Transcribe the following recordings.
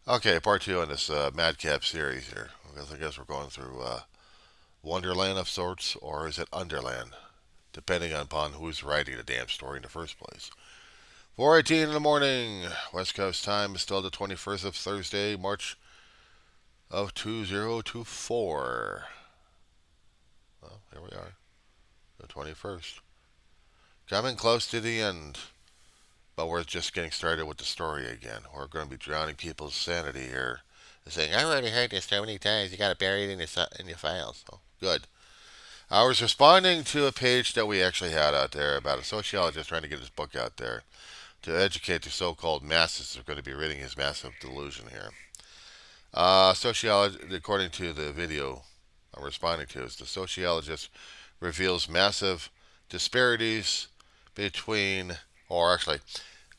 Okay, part two on this Madcap series here. I guess we're going through Wonderland of sorts, or is it Underland? Depending upon who's writing the damn story in the first place. 4:18 in the morning, West Coast time is still the 21st of Thursday, March of 2024. Well, here we are, the 21st. Coming close to the end, but we're just getting started with the story again. We're going to be drowning people's sanity here. They're saying, I already heard this so many times, you got to bury it in your files. So, good. I was responding to a page that we actually had out there about a sociologist trying to get his book out there to educate the so-called masses who are going to be reading his massive delusion here. Sociologist, according to the video I'm responding to, is the sociologist reveals massive disparities between, or actually,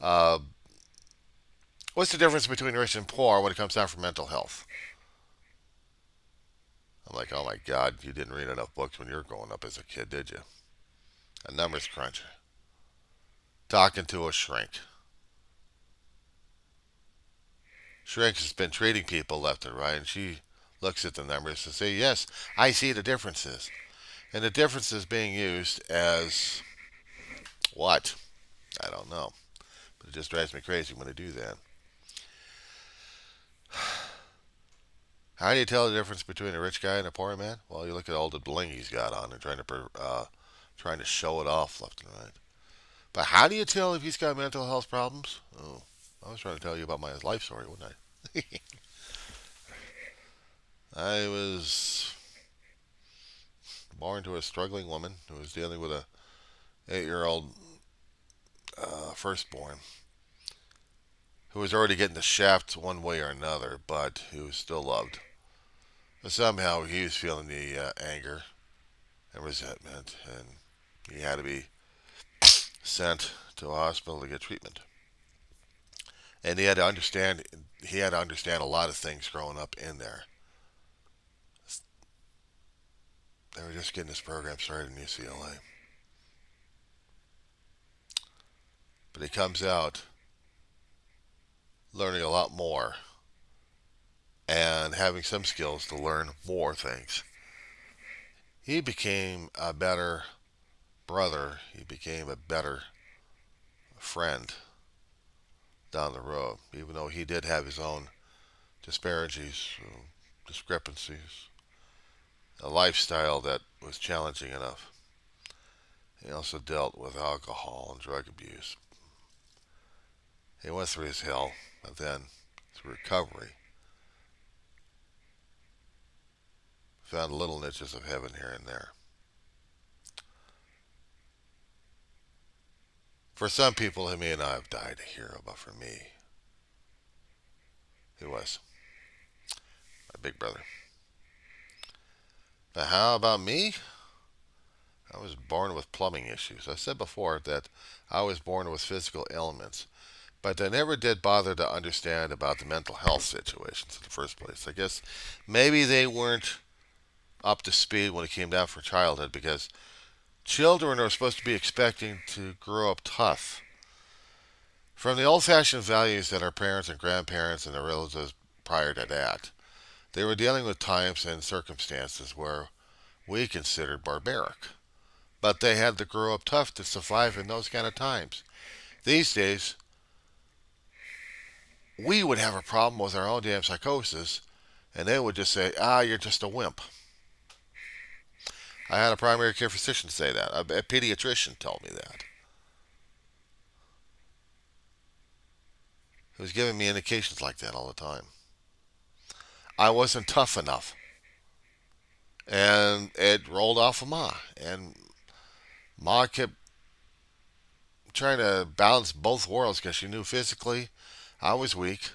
uh, what's the difference between rich and poor when it comes down for mental health? I'm like, oh my God, you didn't read enough books when you were growing up as a kid, did you? A numbers cruncher. Talking to a shrink. Shrink has been treating people left and right, and she looks at the numbers and says, yes, I see the differences. And the differences being used as what? I don't know. But it just drives me crazy when they do that. How do you tell the difference between a rich guy and a poor man? Well, you look at all the bling he's got on and trying to show it off left and right. But how do you tell if he's got mental health problems? Oh, I was trying to tell you about my life story, wasn't I? I was born to a struggling woman who was dealing with a 8-year-old firstborn who was already getting the shaft one way or another, but who was still loved. But somehow he was feeling the anger and resentment, and he had to be sent to a hospital to get treatment. And he had to understand a lot of things growing up in there. They were just getting this program started in UCLA. But he comes out learning a lot more and having some skills to learn more things. He became a better brother. He became a better friend down the road, even though he did have his own disparities, discrepancies, a lifestyle that was challenging enough. He also dealt with alcohol and drug abuse. He went through his hell, but then through recovery, found little niches of heaven here and there. For some people, he may not have died a hero, but for me, he was my big brother. But how about me? I was born with plumbing issues. I said before that I was born with physical ailments, but I never did bother to understand about the mental health situations in the first place. I guess maybe they weren't up to speed when it came down for childhood because children are supposed to be expecting to grow up tough. From the old fashioned values that our parents and grandparents and their relatives prior to that, they were dealing with times and circumstances where we considered barbaric. But they had to grow up tough to survive in those kind of times. These days, we would have a problem with our own damn psychosis, and they would just say, you're just a wimp. I had a primary care physician say that. A pediatrician told me that. He was giving me indications like that all the time. I wasn't tough enough. And it rolled off of Ma. And Ma kept trying to balance both worlds because she knew physically I was weak,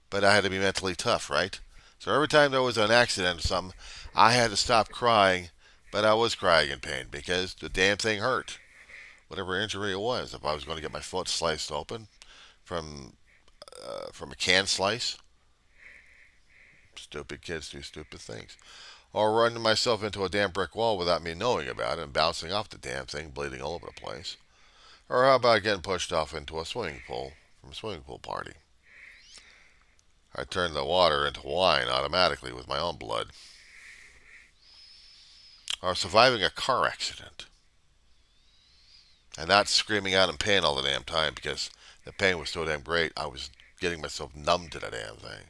but I had to be mentally tough, right? So every time there was an accident or something, I had to stop crying, but I was crying in pain because the damn thing hurt. Whatever injury it was, if I was going to get my foot sliced open from from a can slice, stupid kids do stupid things, or running myself into a damn brick wall without me knowing about it and bouncing off the damn thing, bleeding all over the place, or how about getting pushed off into a swimming pool from a swimming pool party? I turned the water into wine automatically with my own blood. Or surviving a car accident and not screaming out in pain all the damn time because the pain was so damn great. I was getting myself numb to the damn thing.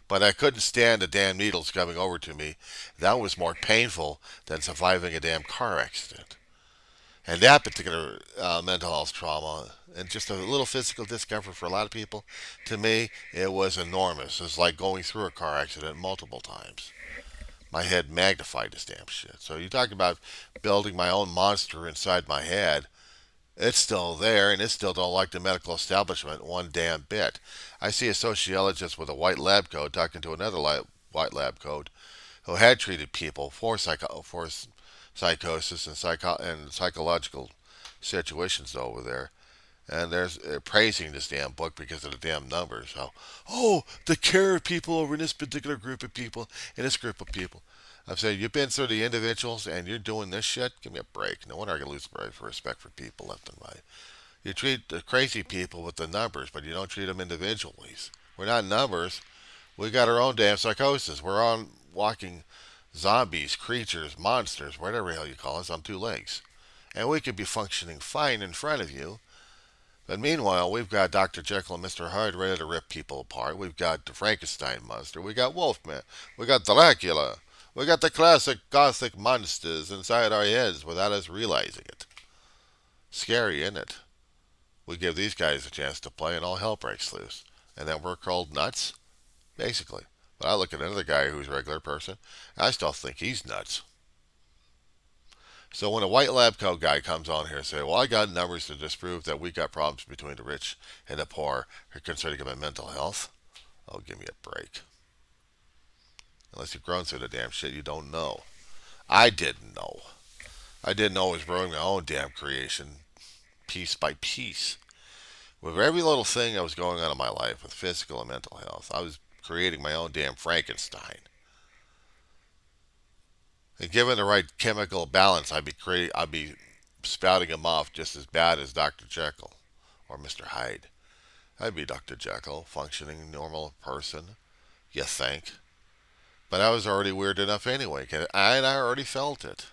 But I couldn't stand the damn needles coming over to me. That was more painful than surviving a damn car accident. And that particular mental health trauma and just a little physical discomfort for a lot of people, to me, it was enormous. It's like going through a car accident multiple times. My head magnified this damn shit. So you talk about building my own monster inside my head. It's still there, and it still don't like the medical establishment one damn bit. I see a sociologist with a white lab coat talking to another white lab coat who had treated people for psychosis and psychological situations over there. And there's praising this damn book because of the damn numbers. How, oh, the care of people over in this particular group of people, in this group of people. I've said, you've been through the individuals and you're doing this shit? Give me a break. No wonder I can lose respect for people left and right. You treat the crazy people with the numbers, but you don't treat them individually. We're not numbers. We got our own damn psychosis. We're on walking zombies, creatures, monsters, whatever the hell you call us, on two legs. And we could be functioning fine in front of you. But meanwhile, we've got Dr. Jekyll and Mr. Hyde ready to rip people apart. We've got the Frankenstein monster. We got Wolfman. We got Dracula. We got the classic gothic monsters inside our heads without us realizing it. Scary, isn't it? We give these guys a chance to play and all hell breaks loose. And then we're called nuts? Basically. But I look at another guy who's a regular person, and I still think he's nuts. So when a white lab coat guy comes on here and says, well, I got numbers to disprove that we got problems between the rich and the poor concerning my mental health, oh, give me a break. Unless you've grown through the damn shit, you don't know. I didn't know. I didn't know I was growing my own damn creation, piece by piece. With every little thing that was going on in my life with physical and mental health, I was creating my own damn Frankenstein. And given the right chemical balance, I'd be spouting him off just as bad as Dr. Jekyll or Mr. Hyde. I'd be Dr. Jekyll, functioning normal person, you think. But I was already weird enough anyway, and I already felt it.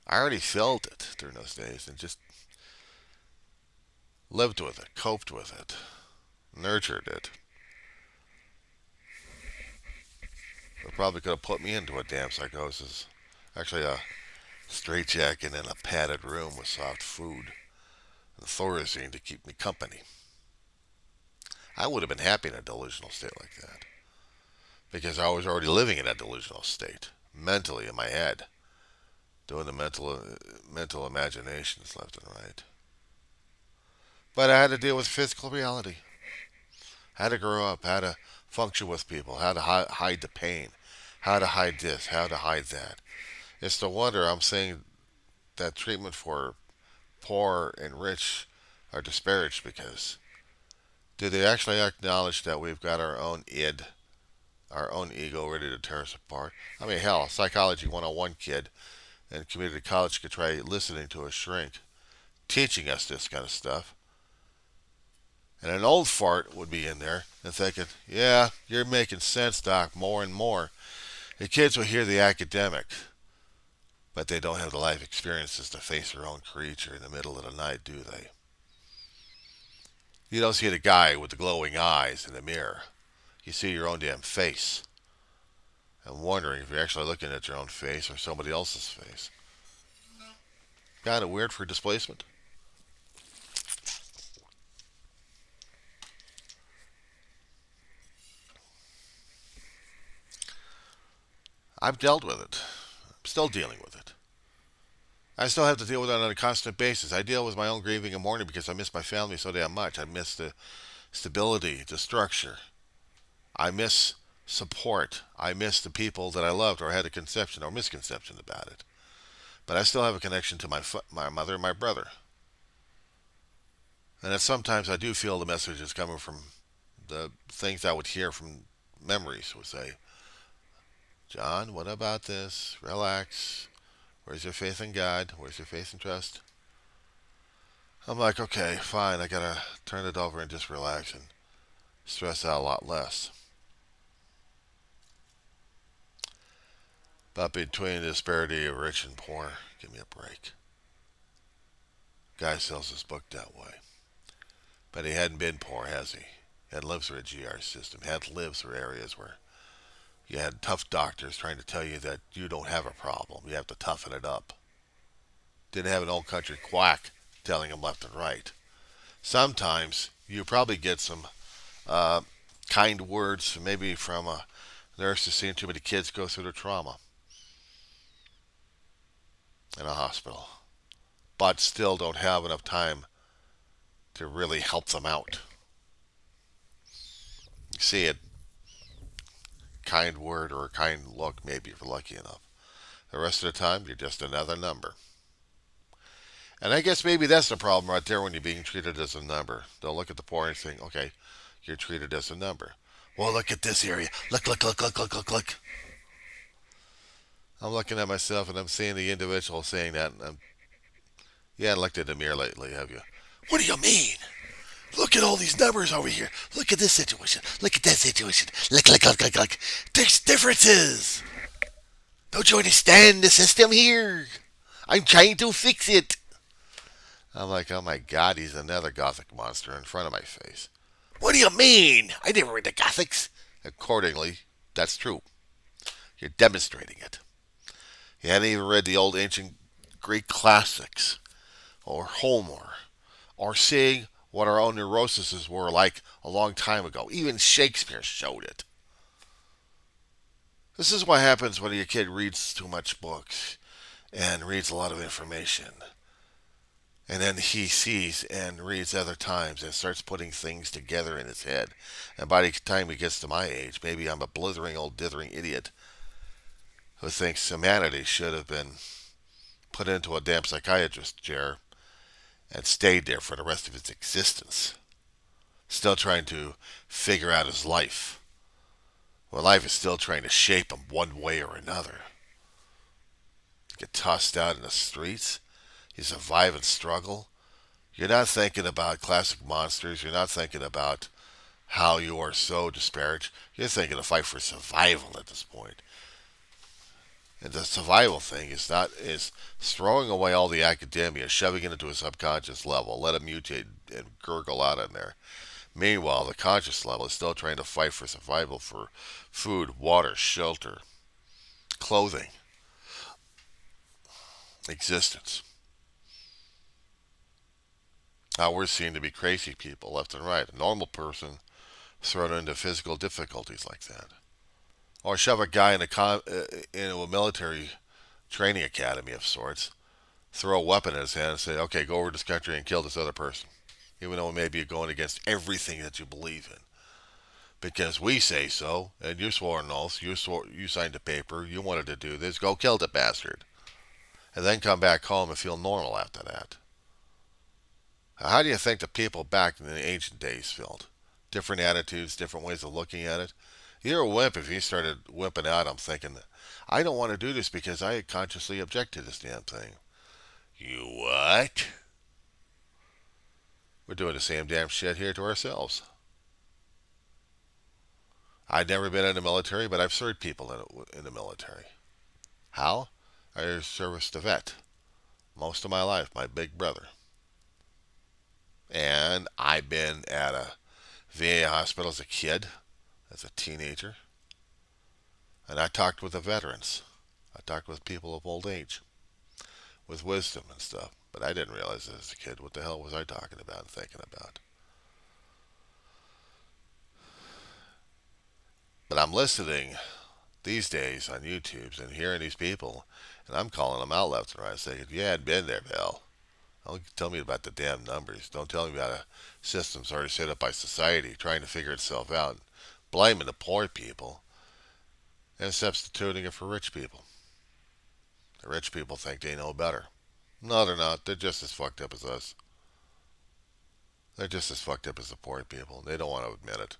I already felt it during those days and just lived with it, coped with it, nurtured it. It probably could have put me into a damn psychosis. Actually, a straitjacket in a padded room with soft food and Thorazine to keep me company. I would have been happy in a delusional state like that because I was already living in a delusional state, mentally in my head, doing the mental imaginations left and right. But I had to deal with physical reality. How to grow up, how to function with people, how to hide the pain, how to hide this, how to hide that. It's no wonder I'm saying that treatment for poor and rich are disparaged because do they actually acknowledge that we've got our own id, our own ego ready to tear us apart? I mean, hell, Psychology 101 kid in community college could try listening to a shrink teaching us this kind of stuff. And an old fart would be in there and thinking, yeah, you're making sense, Doc, more and more. The kids will hear the academic, but they don't have the life experiences to face their own creature in the middle of the night, do they? You don't see the guy with the glowing eyes in the mirror. You see your own damn face. I'm wondering if you're actually looking at your own face or somebody else's face. Kind of weird for displacement. I've dealt with it. I'm still dealing with it. I still have to deal with it on a constant basis. I deal with my own grieving and mourning because I miss my family so damn much. I miss the stability, the structure. I miss support. I miss the people that I loved or had a conception or misconception about it. But I still have a connection to my mother and my brother. And that sometimes I do feel the messages coming from the things I would hear from memories would say, John, what about this? Relax. Where's your faith in God? Where's your faith and trust? I'm like, okay, fine. I gotta turn it over and just relax and stress out a lot less. But between the disparity of rich and poor, give me a break. Guy sells his book that way. But he hadn't been poor, has he? He had lived through a GR system, had lived through areas where you had tough doctors trying to tell you that you don't have a problem. You have to toughen it up. Didn't have an old country quack telling him left and right. Sometimes you probably get some uh, kind words, maybe from a nurse who's seen too many kids go through the trauma in a hospital, but still don't have enough time to really help them out. You see it, kind word or a kind look, maybe if you're lucky enough. The rest of the time, you're just another number. And I guess maybe that's the problem right there when you're being treated as a number. They'll look at the poor and think, okay, you're treated as a number. Well, look at this area. Look. I'm looking at myself and I'm seeing the individual saying that. You haven't looked in the mirror lately, have you? What do you mean? Look at all these numbers over here. Look at this situation. Look at that situation. Look. There's differences. Don't you understand the system here? I'm trying to fix it. I'm like, oh my God, he's another gothic monster in front of my face. What do you mean? I never read the Gothics. Accordingly, that's true. You're demonstrating it. You hadn't even read the old ancient Greek classics, or Homer, or seeing what our own neuroses were like a long time ago. Even Shakespeare showed it. This is what happens when your kid reads too much books and reads a lot of information. And then he sees and reads other times and starts putting things together in his head. And by the time he gets to my age, maybe I'm a blithering old dithering idiot who thinks humanity should have been put into a damn psychiatrist chair and stayed there for the rest of his existence. Still trying to figure out his life. Well, life is still trying to shape him one way or another. Get tossed out in the streets. You survive and struggle. You're not thinking about classic monsters. You're not thinking about how you are so disparaged. You're thinking of fight for survival at this point. And the survival thing is throwing away all the academia, shoving it into a subconscious level, let it mutate and gurgle out in there. Meanwhile, the conscious level is still trying to fight for survival, for food, water, shelter, clothing, existence. Now we're seen to be crazy people left and right. A normal person thrown into physical difficulties like that. Or shove a guy into a military training academy of sorts, throw a weapon in his hand and say, okay, go over to this country and kill this other person. Even though it may be going against everything that you believe in. Because we say so, and you swore an oath, you signed a paper, you wanted to do this, go kill the bastard. And then come back home and feel normal after that. How do you think the people back in the ancient days felt? Different attitudes, different ways of looking at it. You're a wimp if you started wimping out. I'm thinking, I don't want to do this because I consciously object to this damn thing. You what? We're doing the same damn shit here to ourselves. I've never been in the military, but I've served people in the military. How? I serviced a vet most of my life, my big brother. And I've been at a VA hospital as a kid, as a teenager. And I talked with the veterans. I talked with people of old age, with wisdom and stuff. But I didn't realize as a kid what the hell was I talking about and thinking about. But I'm listening these days on YouTube and hearing these people, and I'm calling them out left and right, saying, if you hadn't been there, pal, don't tell me about the damn numbers. Don't tell me about a system already set up by society trying to figure itself out, blaming the poor people, and substituting it for rich people. The rich people think they know better. No, they're not. They're just as fucked up as us. They're just as fucked up as the poor people. They don't want to admit it.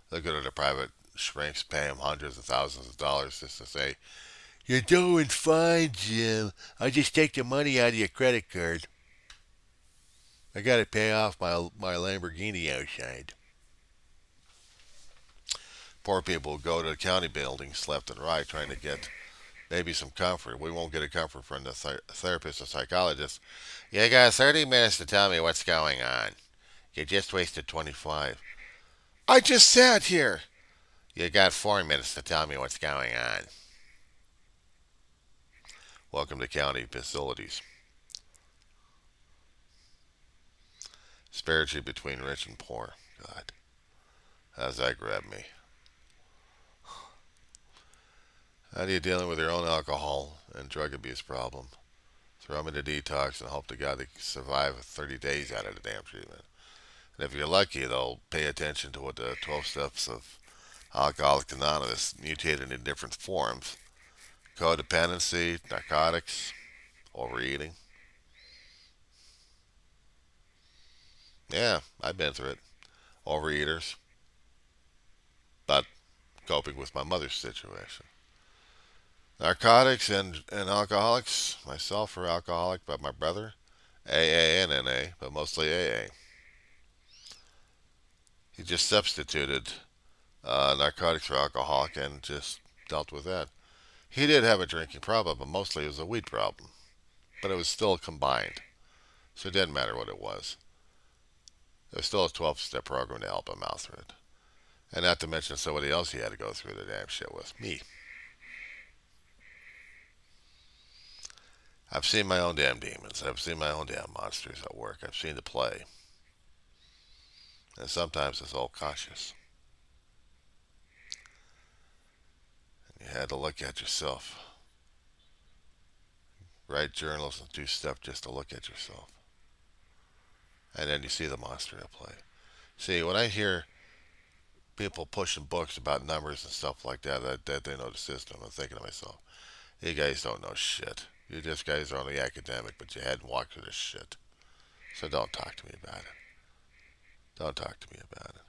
They'll go to the private shrinks, pay them hundreds of thousands of dollars just to say, you're doing fine, Jim. I'll just take the money out of your credit card. I got to pay off my Lamborghini outside. Poor people who go to the county buildings left and right trying to get maybe some comfort. We won't get a comfort from the therapist or psychologist. You got 30 minutes to tell me what's going on. You just wasted 25. I just sat here. You got 4 minutes to tell me what's going on. Welcome to county facilities. Disparity between rich and poor. God, how's that grab me? How are you dealing with your own alcohol and drug abuse problem? Throw them into detox and hope to God they survive 30 days out of the damn treatment. And if you're lucky, they'll pay attention to what the 12 steps of Alcoholics Anonymous mutated in different forms. Codependency, narcotics, overeating. Yeah, I've been through it. Overeaters, but coping with my mother's situation. Narcotics and alcoholics. Myself were alcoholic, but my brother, AA and NA, but mostly AA. He just substituted narcotics for alcoholic and just dealt with that. He did have a drinking problem, but mostly it was a weed problem. But it was still combined, so it didn't matter what it was. There was still a 12-step program to help him out through it. And not to mention somebody else he had to go through the damn shit with, me. I've seen my own damn demons. I've seen my own damn monsters at work. I've seen the play. And sometimes it's all cautious. And you had to look at yourself. Write journals and do stuff just to look at yourself. And then you see the monster at play. See, when I hear people pushing books about numbers and stuff like that they know the system, I'm thinking to myself, you guys don't know shit. You just guys are only academic, but you hadn't walked through this shit. So don't talk to me about it. Don't talk to me about it.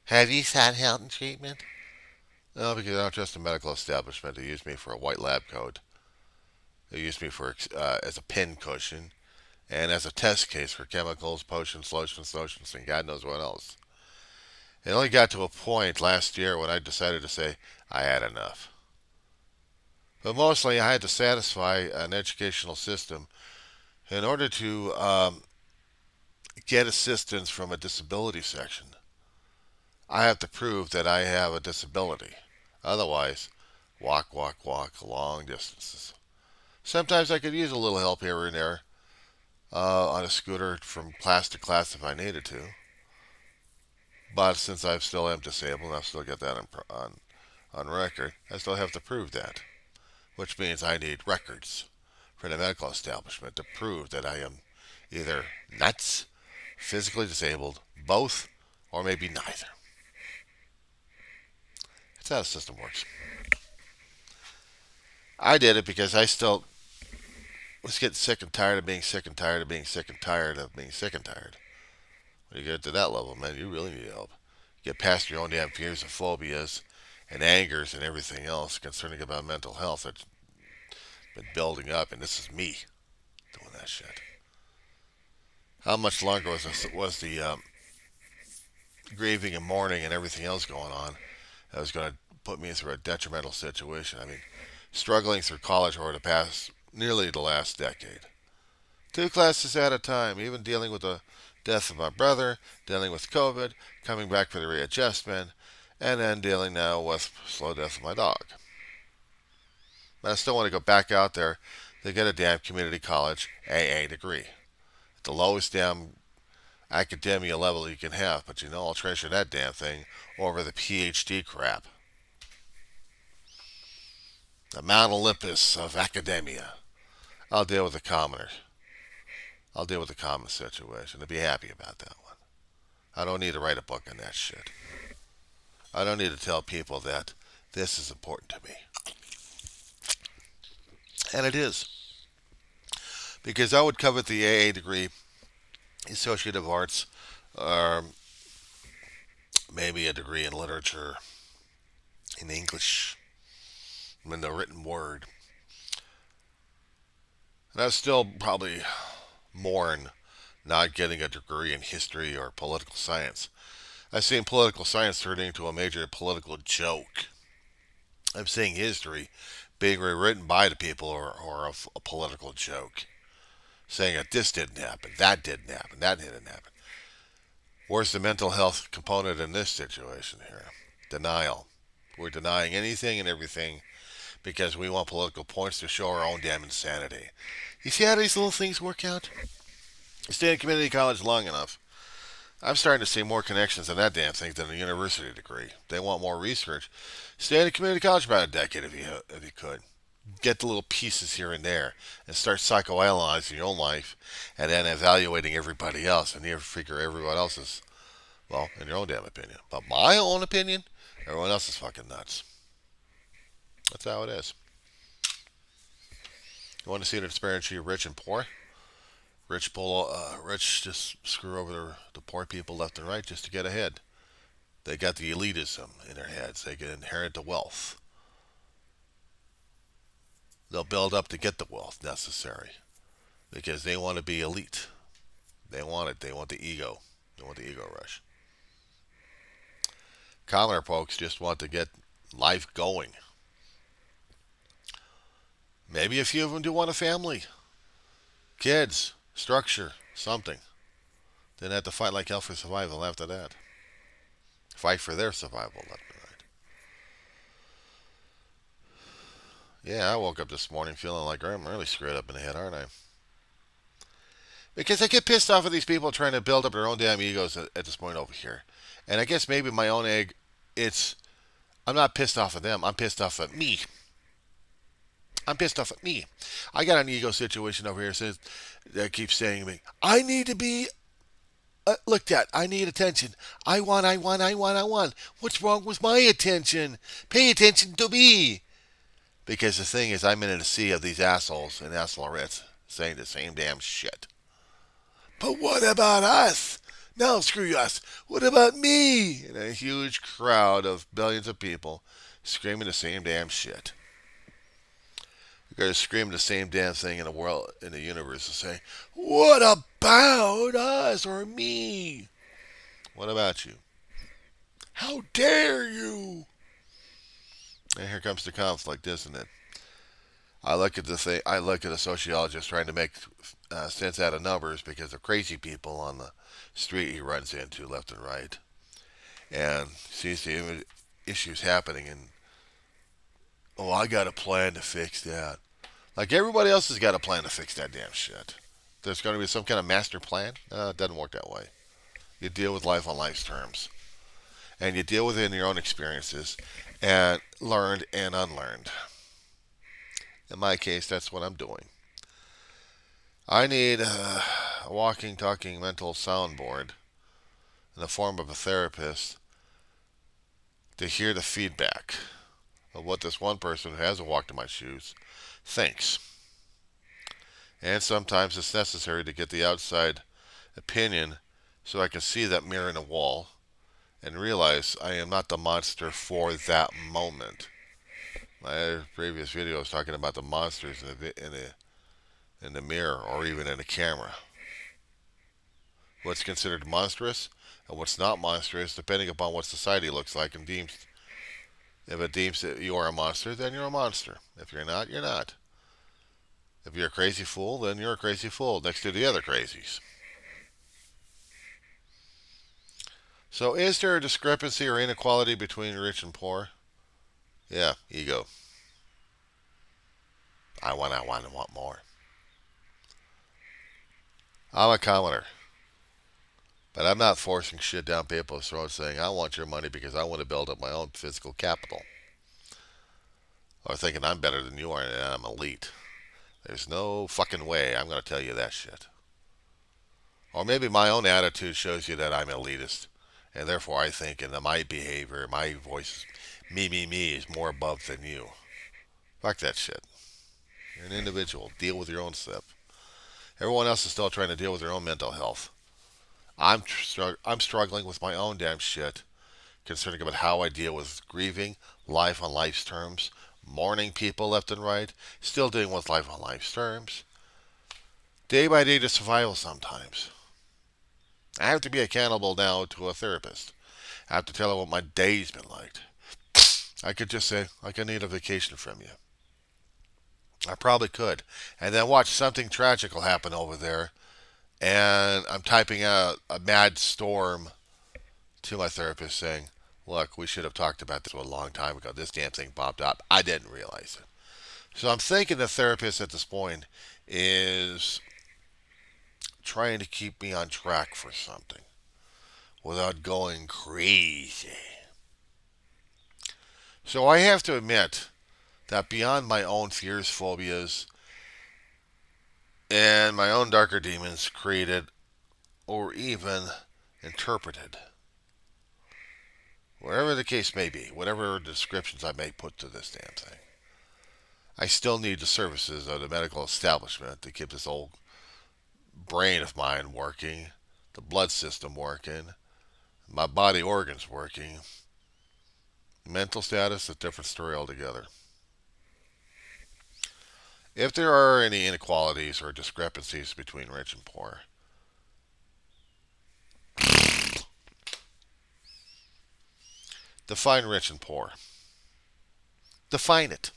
Have you sought health and treatment? No, because I don't trust the medical establishment. They use me for a white lab coat. They use me for as a pin cushion and as a test case for chemicals, potions, lotions, and God knows what else. It only got to a point last year when I decided to say I had enough. But mostly I had to satisfy an educational system in order to get assistance from a disability section. I have to prove that I have a disability. Otherwise, walk long distances. Sometimes I could use a little help here and there on a scooter from class to class if I needed to. But since I still am disabled, and I've still got that on record, I still have to prove that. Which means I need records from the medical establishment to prove that I am either nuts, physically disabled, both, or maybe neither. That's how the system works. I did it because I still was getting sick and tired of being sick and tired of being sick and tired of being sick and tired. When you get to that level, man, you really need help. Get past your own damn fears and phobias and angers and everything else concerning about mental health that's been building up, and this is me doing that shit. How much longer was the grieving and mourning and everything else going on that was going to put me through a detrimental situation? I mean, struggling through college over the past, nearly the last decade. 2 classes at a time, even dealing with the death of my brother, dealing with COVID, coming back for the readjustment, and then dealing now with slow death of my dog. But I still want to go back out there to get a damn community college AA degree. At the lowest damn academia level you can have, but I'll treasure that damn thing over the PhD crap. The Mount Olympus of academia. I'll deal with the commoners. I'll deal with the common situation and be happy about that one. I don't need to write a book on that shit. I don't need to tell people that this is important to me. And it is. Because I would covet the AA degree, Associate of Arts, or maybe a degree in literature, in English, in the written word. And I still probably mourn not getting a degree in history or political science. I've seen political science turning into a major political joke. I'm seeing history being rewritten by the people or a political joke, saying that this didn't happen, that didn't happen. Where's the mental health component in this situation here? Denial. We're denying anything and everything because we want political points to show our own damn insanity. You see how these little things work out? You stay in community college long enough, I'm starting to see more connections in that damn thing than a university degree. They want more research. Stay in a community college about a decade if you could. Get the little pieces here and there and start psychoanalyzing your own life and then evaluating everybody else and you figure everyone else is, well, in your own damn opinion. But my own opinion, everyone else is fucking nuts. That's how it is. You want to see the disparity of rich and poor? Rich just screw over the poor people left and right just to get ahead. They got the elitism in their heads. They can inherit the wealth. They'll build up to get the wealth necessary because they want to be elite. They want it. They want the ego. They want the ego rush. Commoner folks just want to get life going. Maybe a few of them do want a family, kids, structure, something. Then have to fight like hell for survival after that. Fight for their survival left and right. Yeah, I woke up this morning feeling like I'm really screwed up in the head, aren't I? Because I get pissed off at these people trying to build up their own damn egos at this point over here. And I guess maybe my own egg, I'm not pissed off at them. I'm pissed off at me. I'm pissed off at me. I got an ego situation over here that keeps saying to me, I need to be looked at. I need attention. I want. What's wrong with my attention? Pay attention to me. Because the thing is, I'm in a sea of these assholes and assholerettes saying the same damn shit. But what about us? No, screw us. What about me? And a huge crowd of billions of people screaming the same damn shit. You're going to scream the same damn thing in the world, in the universe, and say, what about us or me? What about you? How dare you? And here comes the conflict, isn't it? I look at a sociologist trying to make sense out of numbers because of crazy people on the street he runs into left and right, and sees the issues happening, and oh, I got a plan to fix that. Like everybody else has got a plan to fix that damn shit. There's going to be some kind of master plan. It doesn't work that way. You deal with life on life's terms, and you deal with it in your own experiences, and learned and unlearned. In my case, that's what I'm doing. I need a walking, talking mental soundboard in the form of a therapist to hear the feedback of what this one person who hasn't walked in my shoes thinks. And sometimes it's necessary to get the outside opinion so I can see that mirror in the wall and realize I am not the monster for that moment. My previous video was talking about the monsters in the mirror or even in the camera. What's considered monstrous and what's not monstrous, depending upon what society looks like and deems. If it deems that you are a monster, then you're a monster. If you're not, you're not. If you're a crazy fool, then you're a crazy fool next to the other crazies. So is there a discrepancy or inequality between rich and poor? Yeah, ego. I want more. I'm a commoner. But I'm not forcing shit down people's throats saying, I want your money because I want to build up my own physical capital. Or thinking I'm better than you are and I'm elite. There's no fucking way I'm going to tell you that shit. Or maybe my own attitude shows you that I'm elitist. And therefore I think in my behavior, my voice, me is more above than you. Fuck that shit. You're an individual. Deal with your own stuff. Everyone else is still trying to deal with their own mental health. I'm struggling with my own damn shit concerning about how I deal with grieving, life on life's terms, mourning people left and right, still dealing with life on life's terms. Day by day to survival sometimes. I have to be accountable now to a therapist. I have to tell her what my day's been like. I could just say, like, I need a vacation from you. I probably could. And then watch something tragic will happen over there. And I'm typing out a mad storm to my therapist saying, look, we should have talked about this a long time ago. This damn thing popped up. I didn't realize it. So I'm thinking the therapist at this point is trying to keep me on track for something without going crazy. So I have to admit that beyond my own fears, phobias, and my own darker demons created or even interpreted, wherever the case may be, whatever descriptions I may put to this damn thing, I still need the services of the medical establishment to keep this old brain of mine working, the blood system working, my body organs working. Mental status, a different story altogether. If there are any inequalities or discrepancies between rich and poor, define rich and poor. Define it.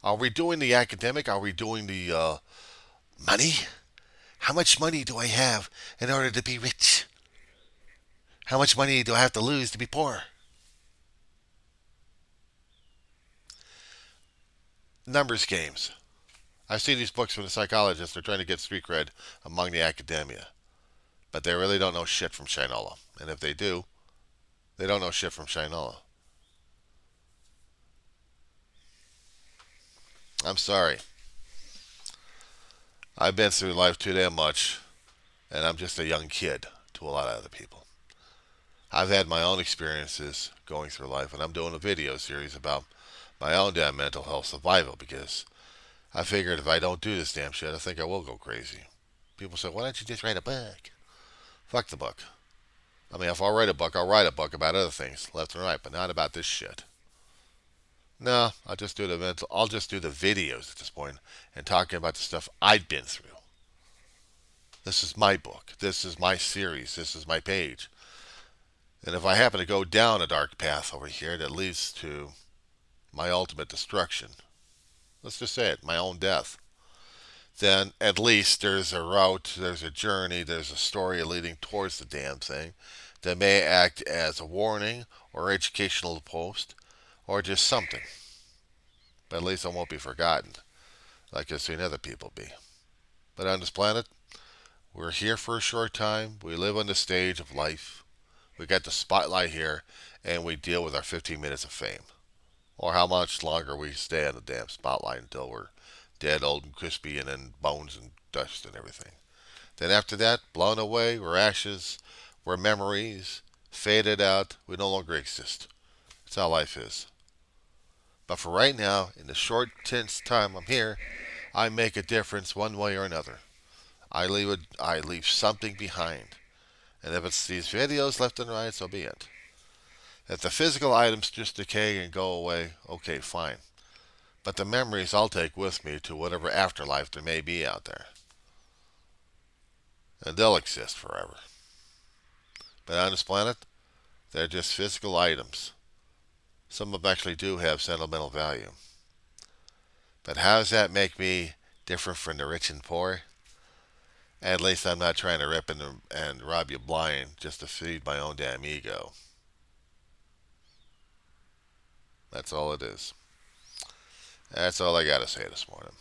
Are we doing the academic? Are we doing the money? How much money do I have in order to be rich? How much money do I have to lose to be poor? Numbers games. I see these books from the psychologists. They're trying to get street cred among the academia. But they really don't know shit from Shinola. And if they do, they don't know shit from Shinola. I'm sorry. I've been through life too damn much, and I'm just a young kid to a lot of other people. I've had my own experiences going through life, and I'm doing a video series about my own damn mental health survival because I figured if I don't do this damn shit, I think I will go crazy. People say, why don't you just write a book? Fuck the book. I mean, if I'll write a book, I'll write a book about other things, left and right, but not about this shit. No, I'll just do the videos at this point and talking about the stuff I've been through. This is my book. This is my series. This is my page. And if I happen to go down a dark path over here that leads to my ultimate destruction, let's just say it, my own death, then at least there's a route, there's a journey, there's a story leading towards the damn thing that may act as a warning or educational post or just something. But at least I won't be forgotten like I've seen other people be. But on this planet, we're here for a short time. We live on the stage of life. We got the spotlight here, and we deal with our 15 minutes of fame. Or how much longer we stay on the damn spotlight until we're dead, old, and crispy, and in bones and dust and everything. Then after that, blown away, we're ashes, we're memories, faded out, we no longer exist. That's how life is. But for right now, in the short, tense time I'm here, I make a difference one way or another. I leave something behind. And if it's these videos left and right, so be it. If the physical items just decay and go away, okay, fine. But the memories I'll take with me to whatever afterlife there may be out there. And they'll exist forever. But on this planet, they're just physical items. Some of them actually do have sentimental value. But how does that make me different from the rich and poor? At least I'm not trying to rip and rob you blind just to feed my own damn ego. That's all it is. That's all I gotta say this morning.